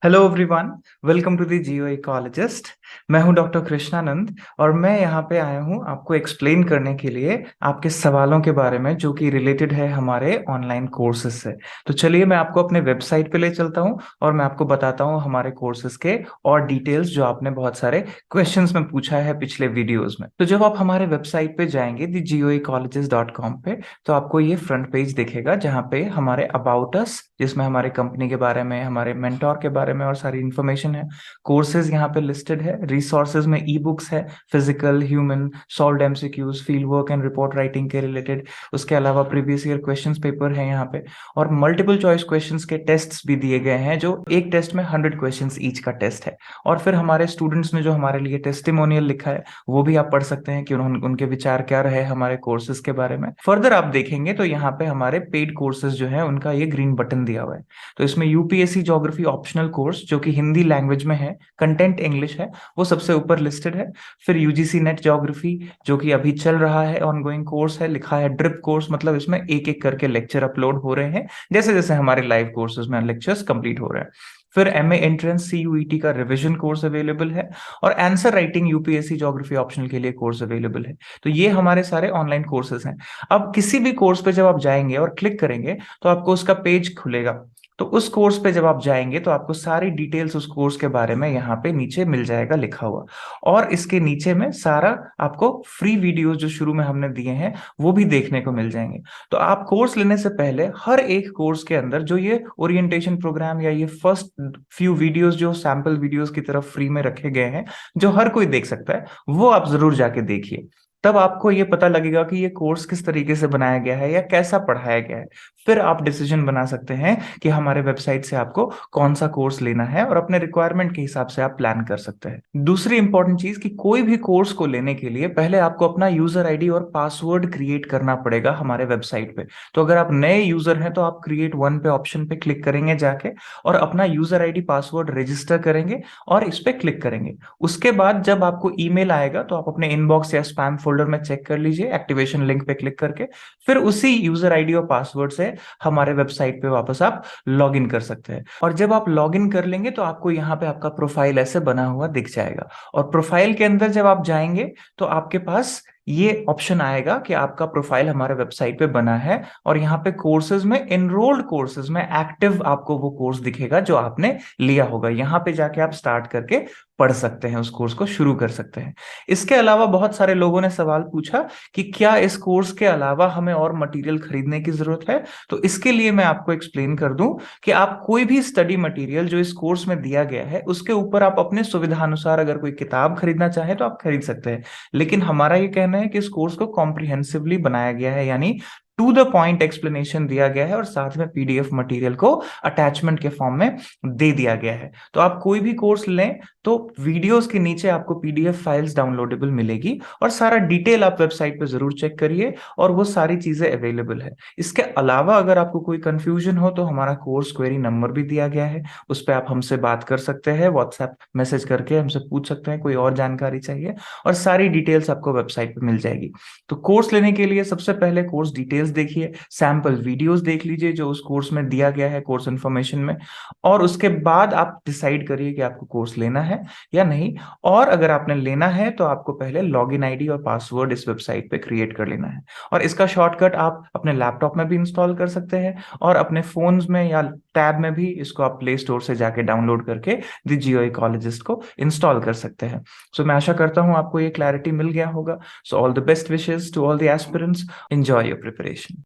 Hello everyone. Welcome to the geo ecologist. मैं हूं doctor Krishnanand और मैं यहां पे आया हूं आपको एक्सप्लेन करने के लिए आपके सवालों के बारे में जो कि रिलेटेड है हमारे ऑनलाइन कोर्सेज से। तो चलिए मैं आपको अपने वेबसाइट पे ले चलता हूं और मैं आपको बताता हूं हमारे कोर्सेज के और डिटेल्स जो आपने बहुत सारे क्वेश्चंस में पूछा है पिछले वीडियोज में। तो जब आप हमारे वेबसाइट पे जाएंगे thegeoecologist.com पे, तो आपको ये फ्रंट पेज दिखेगा जहाँ पे हमारे अबाउट अस, जिसमें हमारे कंपनी के बारे में, हमारे मेंटोर के बारे में और सारी इन्फॉर्मेशन है। कोर्सेज यहाँ पे लिस्टेड है। रिसोर्सेज में ई बुक्स है, physical, human, solved MCQs, field work and report writing के रिलेटेड। उसके अलावा प्रीवियस ईयर क्वेश्चंस पेपर है यहाँ पे, और मल्टीपल चॉइस क्वेश्चंस के टेस्ट्स भी दिए गए हैं, जो एक टेस्ट में 100 क्वेश्चंस ईच का टेस्ट है। और फिर हमारे स्टूडेंट्स ने जो हमारे लिए टेस्टिमोनियल लिखा है वो भी आप पढ़ सकते हैं कि उन्होंने उनके विचार क्या रहे हमारे कोर्सेज के बारे में। फर्दर आप देखेंगे तो यहाँ पे हमारे पेड कोर्सेज जो है उनका ये ग्रीन बटन दिया हुआ है। तो इसमें यूपीएससी ज्योग्राफी ऑप्शनल कोर्स जो कि हिंदी लैंग्वेज में है, कंटेंट इंग्लिश है, वो सबसे ऊपर लिस्टेड है। फिर यूजीसी नेट ज्योग्राफी जो कि अभी चल रहा है, ऑनगोइंग कोर्स है, लिखा है ड्रिप कोर्स, मतलब इसमें एक एक करके लेक्चर अपलोड हो रहे हैं जैसे जैसे हमारे लाइव कोर्सेज में लेक्चर्स कंप्लीट हो रहे हैं। फिर एमए एंट्रेंस सीयूईटी का रिवीजन कोर्स अवेलेबल है, और answer writing UPSC geography optional के लिए कोर्स अवेलेबल है। तो ये हमारे सारे ऑनलाइन कोर्सेज हैं। अब किसी भी कोर्स पे जब आप जाएंगे और क्लिक करेंगे तो आपको उसका पेज खुलेगा। तो उस कोर्स पे जब आप जाएंगे तो आपको सारी डिटेल्स उस कोर्स के बारे में यहाँ पे नीचे मिल जाएगा लिखा हुआ। और इसके नीचे में सारा आपको फ्री वीडियोस जो शुरू में हमने दिए हैं वो भी देखने को मिल जाएंगे। तो आप कोर्स लेने से पहले हर एक कोर्स के अंदर जो ये ओरिएंटेशन प्रोग्राम या ये फर्स्ट फ्यू वीडियोस जो सैंपल वीडियोस की तरफ फ्री में रखे गए हैं, जो हर कोई देख सकता है, वो आप जरूर जाके देखिए। तब आपको ये पता लगेगा कि ये कोर्स किस तरीके से बनाया गया है या कैसा पढ़ाया गया है। फिर आप डिसीजन बना सकते हैं कि हमारे वेबसाइट से आपको कौन सा कोर्स लेना है, और अपने रिक्वायरमेंट के हिसाब से आप प्लान कर सकते हैं। दूसरी इंपॉर्टेंट चीज कि कोई भी कोर्स को लेने के लिए पहले आपको अपना यूजर आईडी और पासवर्ड क्रिएट करना पड़ेगा हमारे वेबसाइट पे। तो अगर आप नए यूजर हैं तो आप क्रिएट वन पे ऑप्शन पे क्लिक करेंगे जाके, और अपना यूजर आईडी पासवर्ड रजिस्टर करेंगे और इस पे क्लिक करेंगे। उसके बाद जब आपको ईमेल आएगा तो आप अपने इनबॉक्स या स्पैम फोल्डर में चेक कर लीजिए एक्टिवेशन लिंक पे क्लिक करके। फिर उसी यूजर आईडी और पासवर्ड से हमारे वेबसाइट पे वापस आप लॉग इन कर सकते हैं। और जब आप लॉग इन कर लेंगे तो आपको यहाँ पे आपका प्रोफाइल ऐसे बना हुआ दिख जाएगा। और प्रोफाइल के अंदर जब आप जाएंगे तो आपके पास ये ऑप्शन आएगा कि आपका प्रोफाइल हमारे वेबसाइट पे बना है, और यहाँ पे कोर्सेज में, एनरोल्ड कोर्सेज में एक्टिव आपको वो कोर्स दिखेगा जो आपने लिया होगा। यहाँ पे जाके आप स्टार्ट करके पढ़ सकते हैं, उस कोर्स को शुरू कर सकते हैं। इसके अलावा बहुत सारे लोगों ने सवाल पूछा कि क्या इस कोर्स के अलावा हमें और मटेरियल खरीदने की जरूरत है। तो इसके लिए मैं आपको एक्सप्लेन कर दूं कि आप कोई भी स्टडी मटेरियल जो इस कोर्स में दिया गया है उसके ऊपर आप अपने सुविधानुसार अगर कोई किताब खरीदना चाहे तो आप खरीद सकते हैं। लेकिन हमारा ये कहना है कि इस कोर्स को कॉम्प्रिहेंसिवली बनाया गया है, यानी टू द पॉइंट एक्सप्लेनेशन दिया गया है, और साथ में पीडीएफ मटेरियल को अटैचमेंट के फॉर्म में दे दिया गया है। तो आप कोई भी कोर्स लें तो वीडियोस के नीचे आपको पीडीएफ फाइल्स डाउनलोडेबल मिलेगी, और सारा डिटेल आप वेबसाइट पे जरूर चेक करिए, और वो सारी चीजें अवेलेबल है। इसके अलावा अगर आपको कोई कंफ्यूजन हो तो हमारा कोर्स क्वेरी नंबर भी दिया गया है, उस पर आप हमसे बात कर सकते हैं, व्हाट्सएप मैसेज करके हमसे पूछ सकते हैं कोई और जानकारी चाहिए, और सारी डिटेल्स आपको वेबसाइट पे मिल जाएगी। तो कोर्स लेने के लिए सबसे पहले कोर्स डिटेल्स देखिए, सैंपल वीडियोस देख लीजिए जो उस कोर्स में दिया गया है कोर्स इन्फॉर्मेशन में, और उसके बाद आप डिसाइड करिए कि आपको कोर्स लेना है या नहीं। और अगर आपने लेना है तो आपको पहले लॉगिन आईडी और पासवर्ड इस वेबसाइट पे क्रिएट कर लेना है, और इसका शॉर्टकट आप अपने लैपटॉप में भी इंस्टॉल कर सकते हैं, और अपने फोन्स में या टैब में भी इसको आप प्ले स्टोर से जाके डाउनलोड करके द जियो इकोलॉजिस्ट को इंस्टॉल कर सकते हैं। सो मैं आशा करता हूं आपको ये क्लैरिटी मिल गया होगा। So all the best wishes to all the aspirants. Enjoy your preparation.